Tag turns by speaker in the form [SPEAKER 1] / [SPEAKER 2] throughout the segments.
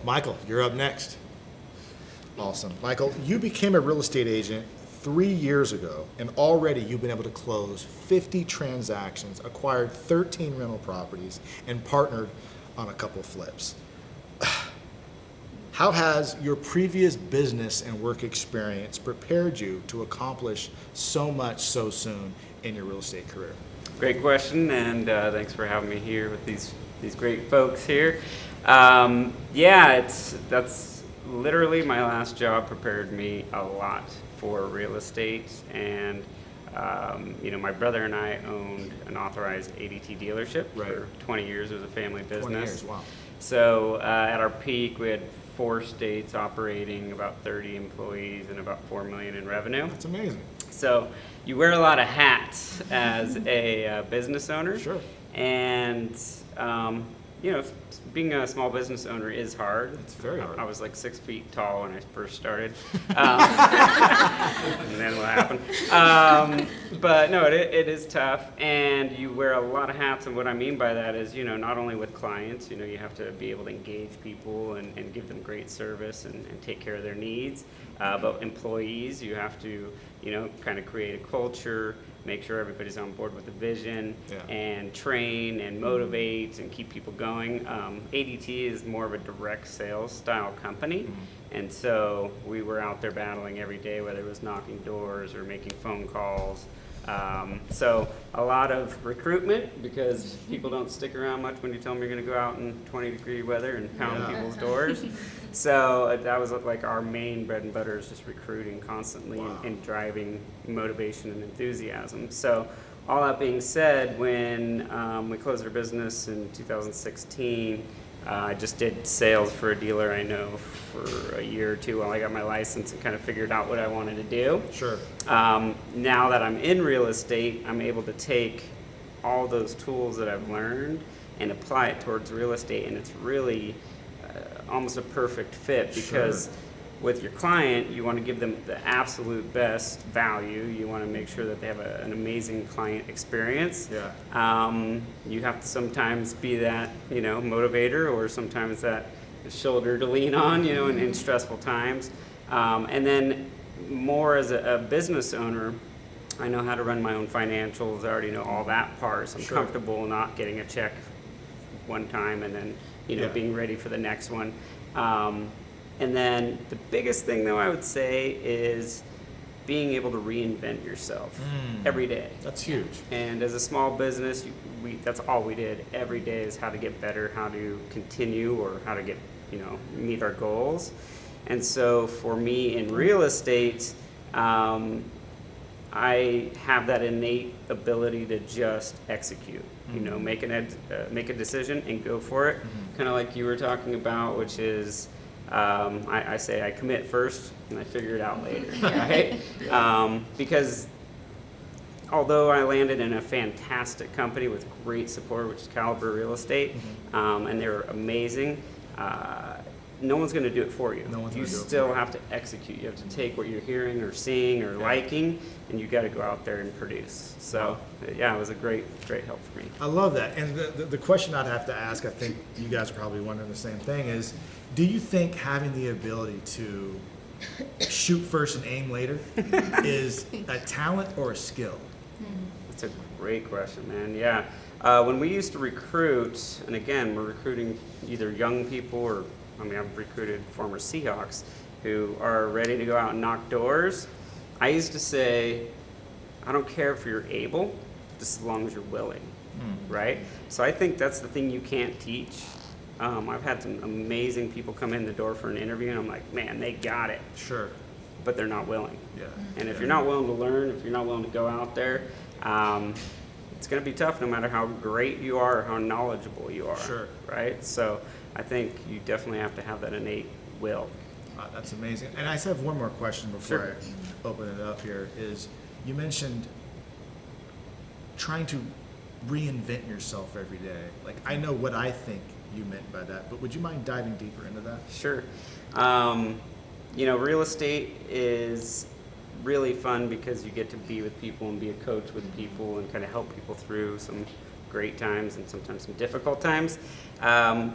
[SPEAKER 1] Michael, you're up next. Awesome. Michael, you became a real estate agent 3 years ago, and already you've been able to close 50 transactions, acquired 13 rental properties, and partnered on a couple flips. How has your previous business and work experience prepared you to accomplish so much so soon in your real estate career?
[SPEAKER 2] Great question, and thanks for having me here with these great folks here. That's literally my last job prepared me a lot for real estate, and my brother and I owned an authorized ADT dealership for 20 years. It was a family business.
[SPEAKER 1] 20 years, wow.
[SPEAKER 2] So at our peak, we had 4 states operating, about 30 employees, and about $4 million in revenue.
[SPEAKER 1] That's amazing.
[SPEAKER 2] So you wear a lot of hats as a business owner.
[SPEAKER 1] Sure.
[SPEAKER 2] And being a small business owner is hard.
[SPEAKER 1] It's very hard.
[SPEAKER 2] I was like 6 feet tall when I first started. And then what happened? But no, it is tough, and you wear a lot of hats. And what I mean by that is, not only with clients, you have to be able to engage people and give them great service and take care of their needs. But employees, you have to, kind of create a culture, make sure everybody's on board with the vision, and train and motivate and keep people going. ADT is more of a direct sales style company, and so we were out there battling every day, whether it was knocking doors or making phone calls. So a lot of recruitment, because people don't stick around much when you tell them you're going to go out in 20-degree weather and pound people's doors. So that was like our main bread and butter, is just recruiting constantly and driving motivation and enthusiasm. So all that being said, when we closed our business in 2016, I just did sales for a dealer I know for a year or two while I got my license and kind of figured out what I wanted to do.
[SPEAKER 1] Sure.
[SPEAKER 2] Now that I'm in real estate, I'm able to take all those tools that I've learned and apply it towards real estate, and it's really almost a perfect fit, because with your client, you want to give them the absolute best value. You want to make sure that they have an amazing client experience. You have to sometimes be that, motivator, or sometimes that shoulder to lean on, in stressful times. And then more as a business owner, I know how to run my own financials. I already know all that part. So I'm comfortable not getting a check one time and then, being ready for the next one. And then the biggest thing, though, I would say is being able to reinvent yourself every day.
[SPEAKER 1] That's huge.
[SPEAKER 2] And as a small business, that's all we did every day, is how to get better, how to continue, or how to get, meet our goals. And so for me in real estate, I have that innate ability to just execute. Make a decision and go for it. Kind of like you were talking about, which is, I say I commit first and I figure it out later, right? Because although I landed in a fantastic company with great support, which is Caliber Real Estate, and they're amazing, no one's going to do it for you. You still have to execute. You have to take what you're hearing or seeing or liking, and you got to go out there and produce. So, it was a great help for me.
[SPEAKER 1] I love that. And the question I'd have to ask, I think you guys are probably wondering the same thing, is do you think having the ability to shoot first and aim later is a talent or a skill?
[SPEAKER 2] That's a great question, man. Yeah. When we used to recruit, and again, we're recruiting either young people or, I've recruited former Seahawks who are ready to go out and knock doors. I used to say, I don't care if you're able, just as long as you're willing, right? So I think that's the thing you can't teach. I've had some amazing people come in the door for an interview, and I'm like, man, they got it.
[SPEAKER 1] Sure.
[SPEAKER 2] But they're not willing.
[SPEAKER 1] Yeah.
[SPEAKER 2] And if you're not willing to learn, if you're not willing to go out there, it's going to be tough no matter how great you are or how knowledgeable you are.
[SPEAKER 1] Sure.
[SPEAKER 2] Right? So I think you definitely have to have that innate will.
[SPEAKER 1] That's amazing. And I just have one more question before I open it up here, is you mentioned trying to reinvent yourself every day. Like, I know what I think you meant by that, but would you mind diving deeper into that?
[SPEAKER 2] Sure. Real estate is really fun because you get to be with people and be a coach with people and kind of help people through some great times and sometimes some difficult times.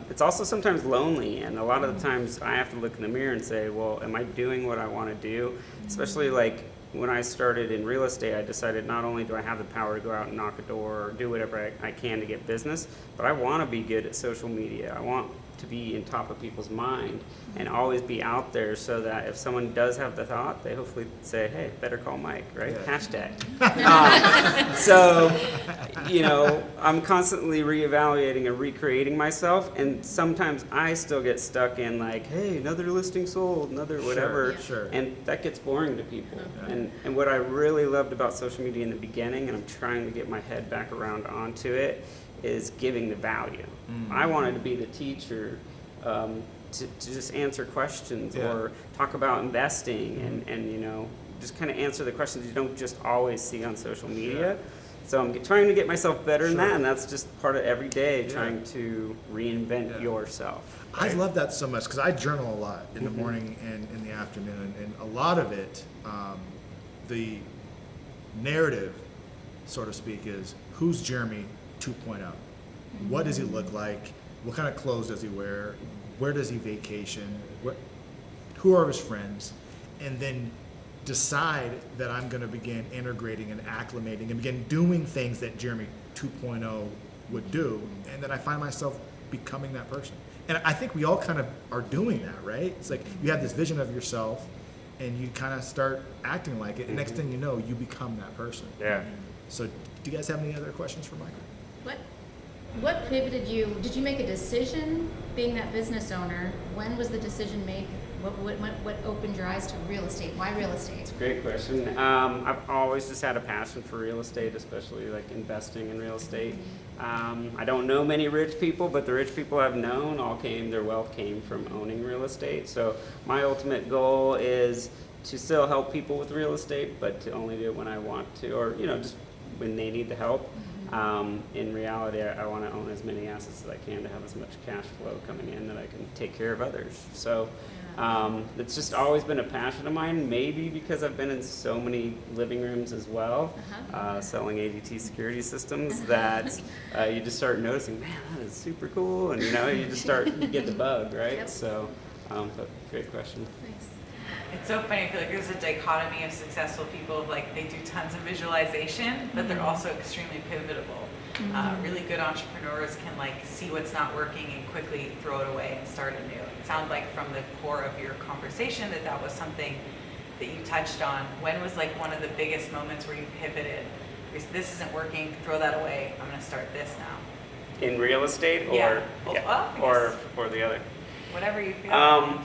[SPEAKER 2] It's also sometimes lonely, and a lot of the times I have to look in the mirror and say, well, am I doing what I want to do? Especially like when I started in real estate, I decided not only do I have the power to go out and knock a door or do whatever I can to get business, but I want to be good at social media. I want to be in top of people's mind and always be out there so that if someone does have the thought, they hopefully say, hey, better call Mike, right?
[SPEAKER 1] Yeah.
[SPEAKER 2] Hashtag. So, you know, I'm constantly reevaluating and recreating myself, and sometimes I still get stuck in like, hey, another listing sold, another whatever,
[SPEAKER 1] Sure.
[SPEAKER 2] and that gets boring to people.
[SPEAKER 1] Yeah.
[SPEAKER 2] And what I really loved about social media in the beginning, and I'm trying to get my head back around onto it, is giving the value. I wanted to be the teacher, to just answer questions or talk about investing and you know, just kind of answer the questions you don't just always see on social media. So I'm trying to get myself better in that, and that's just part of every day trying to reinvent yourself.
[SPEAKER 1] I love that so much because I journal a lot in the morning and in the afternoon, and a lot of it, the narrative, so to speak, is who's Jeremy 2.0? What does he look like? What kind of clothes does he wear? Where does he vacation? Who are his friends? And then decide that I'm going to begin integrating and acclimating and begin doing things that Jeremy 2.0 would do. And then I find myself becoming that person. And I think we all kind of are doing that, right? It's like you have this vision of yourself and you kind of start acting like it. And next thing you know, you become that person.
[SPEAKER 2] Yeah.
[SPEAKER 1] So do you guys have any other questions for Michael?
[SPEAKER 3] What pivoted you? Did you make a decision being that business owner? When was the decision made? What opened your eyes to real estate? Why real estate?
[SPEAKER 2] It's a great question. I've always just had a passion for real estate, especially like investing in real estate. I don't know many rich people, but the rich people I've known their wealth came from owning real estate. So my ultimate goal is to still help people with real estate, but to only do it when I want to, or you know, just when they need the help. In reality, I want to own as many assets as I can to have as much cash flow coming in that I can take care of others. So it's just always been a passion of mine, maybe because I've been in so many living rooms as well, selling ADT security systems, that you just start noticing, man, that is super cool, and you know, you get the bug, right?
[SPEAKER 3] Yep.
[SPEAKER 2] So, but great question.
[SPEAKER 3] Nice.
[SPEAKER 4] It's so funny. I feel like there's a dichotomy of successful people of like they do tons of visualization, but they're also extremely pivotable. Really good entrepreneurs can like see what's not working and quickly throw it away and start anew. It sounds like from the core of your conversation that was something that you touched on. When was like one of the biggest moments where you pivoted? This isn't working. Throw that away. I'm going to start this now.
[SPEAKER 2] In real estate, or
[SPEAKER 4] Yeah. Well,
[SPEAKER 2] or the other.
[SPEAKER 4] Whatever you feel.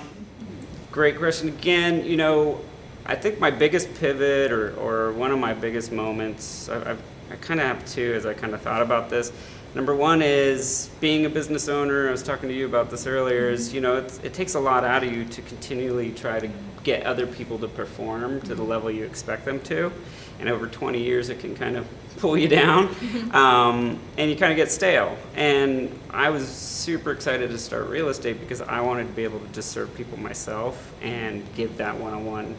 [SPEAKER 2] Great question. Again, you know, I think my biggest pivot or one of my biggest moments, I kind of have two as I kind of thought about this. Number one is being a business owner. I was talking to you about this earlier. Is, you know, it takes a lot out of you to continually try to get other people to perform to the level you expect them to. And over 20 years, it can kind of pull you down, and you kind of get stale. And I was super excited to start real estate because I wanted to be able to just serve people myself and give that one-on-one,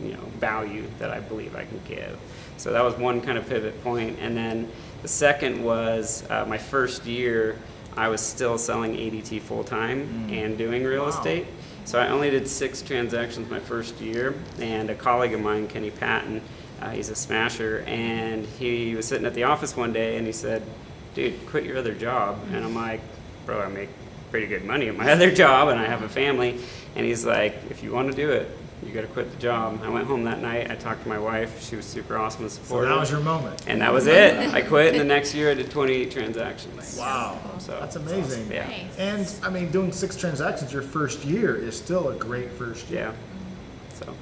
[SPEAKER 2] you know, value that I believe I can give. So that was one kind of pivot point. And then the second was my first year, I was still selling ADT full-time and doing real estate. So I only did 6 transactions my first year, and a colleague of mine, Kenny Patton, he's a smasher, and he was sitting at the office one day and he said, dude, quit your other job. And I'm like, bro, I make pretty good money at my other job and I have a family. And he's like, if you want to do it, you got to quit the job. I went home that night. I talked to my wife. She was super awesome and
[SPEAKER 1] So
[SPEAKER 2] supportive.
[SPEAKER 1] that was your moment.
[SPEAKER 2] And that was it. I quit, and the next year I did 28 transactions.
[SPEAKER 1] Wow.
[SPEAKER 2] So
[SPEAKER 1] That's amazing.
[SPEAKER 2] Yeah.
[SPEAKER 3] Nice.
[SPEAKER 1] And I mean, doing 6 transactions your first year is still a great first year.
[SPEAKER 2] Yeah. So